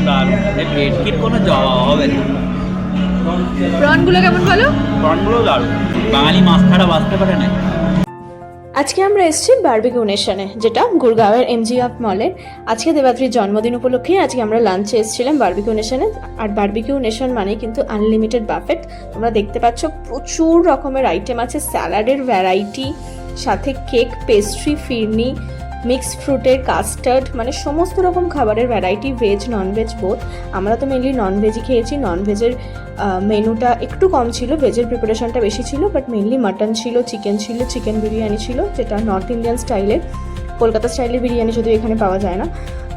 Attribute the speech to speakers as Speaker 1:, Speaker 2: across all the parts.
Speaker 1: দারুণ, ভেটকির কোনো জবাব হবে না।
Speaker 2: প্রনগুলো কেমন বলো?
Speaker 1: প্রনগুলো দারুণ, বাঙালি মাছ ছাড়া বাঁচতে পারে না।
Speaker 2: আজকে আমরা এসেছি বারবিকিউ নেশনে, যেটা গুরগাঁওয়ের MGF মলের। আজকে দেবাদ্রির জন্মদিন উপলক্ষে আজকে আমরা লাঞ্চে এসেছিলাম বারবিকিউ নেশনে। আর বারবিকিউ নেশন মানে কিন্তু আনলিমিটেড বাফেট। তোমরা দেখতে পাচ্ছ প্রচুর রকমের আইটেম আছে, স্যালাডের ভ্যারাইটি, সাথে কেক, পেস্ট্রি, ফিরনি, মিক্সড ফ্রুটের, কাস্টার্ড, মানে সমস্ত রকম খাবারের ভ্যারাইটি, ভেজ ননভেজ বোথ। আমরা তো মেনলি ননভেজই খেয়েছি। ননভেজের মেনুটা একটু কম ছিল, ভেজের প্রিপারেশনটা বেশি ছিল, বাট মেনলি মাটন ছিল, চিকেন বিরিয়ানি ছিল, যেটা নর্থ ইন্ডিয়ান স্টাইলের। কলকাতা স্টাইলের বিরিয়ানি যদিও এখানে পাওয়া যায় না।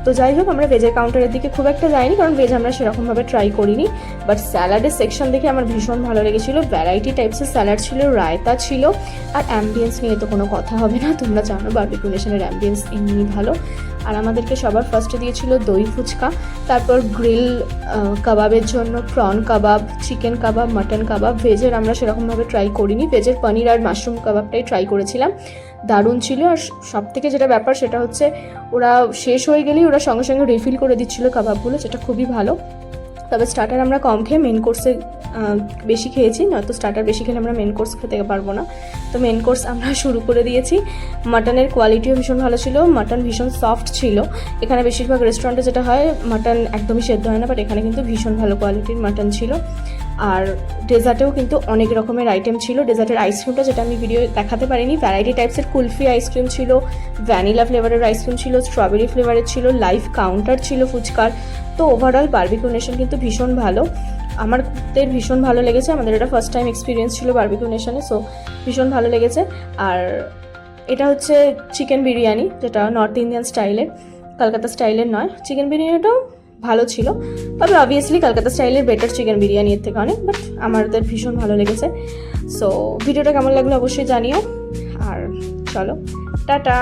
Speaker 2: তো যাই হোক, আমরা ভেজের কাউন্টারের দিকে খুব একটা যাইনি, কারণ ভেজ আমরা সেরকমভাবে ট্রাই করিনি। বাট স্যালাডের সেকশন দেখে আমার ভীষণ ভালো লেগেছিলো। ভ্যারাইটি টাইপসের স্যালাড ছিল, রায়তা ছিল, আর অ্যাম্বিয়েন্স নিয়ে তো কোনো কথা হবে না, তোমরা জানো বারবিকিউ নেশনের অ্যাম্বিয়েন্স এমনি ভালো। আর আমাদেরকে সবার ফার্স্টে দিয়েছিল দই ফুচকা, তারপর গ্রিল কাবাবের জন্য প্রন কাবাব, চিকেন কাবাব, মাটন কাবাব। ভেজের আমরা সেরকমভাবে ট্রাই করিনি, ভেজের পনির আর মাশরুম কাবাবটাই ট্রাই করেছিলাম, দারুণ ছিল। আর সব থেকে যেটা ব্যাপার সেটা হচ্ছে ওরা শেষ হয়ে গেলেই ওরা সঙ্গে সঙ্গে রিফিল করে দিচ্ছিলো কাবাবগুলো, যেটা খুবই ভালো। তবে স্টার্টার আমরা কম খেয়ে মেন কোর্সে বেশি খেয়েছি, নয়তো স্টার্টার বেশি খেলে আমরা মেন কোর্স খেতে পারবো না। তো মেন কোর্স আমরা শুরু করে দিয়েছি। মাটনের কোয়ালিটিও ভীষণ ভালো ছিল, মাটন ভীষণ সফট ছিল। এখানে বেশিরভাগ রেস্টুরেন্টে যেটা হয় মাটন একদমই সেদ্ধ হয় না, বাট এখানে কিন্তু ভীষণ ভালো কোয়ালিটির মাটন ছিল। আর ডেজার্টেও কিন্তু অনেক রকমের আইটেম ছিল। ডেজার্টের আইসক্রিমটা, যেটা আমি ভিডিও দেখাতে পারিনি, ভ্যারাইটি টাইপসের কুলফি আইসক্রিম ছিল, ভ্যানিলা ফ্লেভারের আইসক্রিম ছিল, স্ট্রবেরি ফ্লেভারের ছিল, লাইভ কাউন্টার ছিল ফুচকার। তো ওভারঅল বারবিকিউ নেশন কিন্তু ভীষণ ভালো, আমাদের ভীষণ ভালো লেগেছে। আমাদের এটা ফার্স্ট টাইম এক্সপিরিয়েন্স ছিল বারবিকিউ নেশনে, সো ভীষণ ভালো লেগেছে। আর এটা হচ্ছে চিকেন বিরিয়ানি, যেটা নর্থ ইন্ডিয়ান স্টাইলের, কলকাতা স্টাইলের নয়। চিকেন বিরিয়ানিটাও ভালো ছিল, তবে অবভিয়াসলি কলকাতা স্টাইলের বেটার চিকেন বিরিয়ানি এর থেকে অনেক, বাট আমাদের ভীষণ ভালো লেগেছে। সো ভিডিওটা কেমন লাগলো অবশ্যই জানিও, আর চলো টাটা।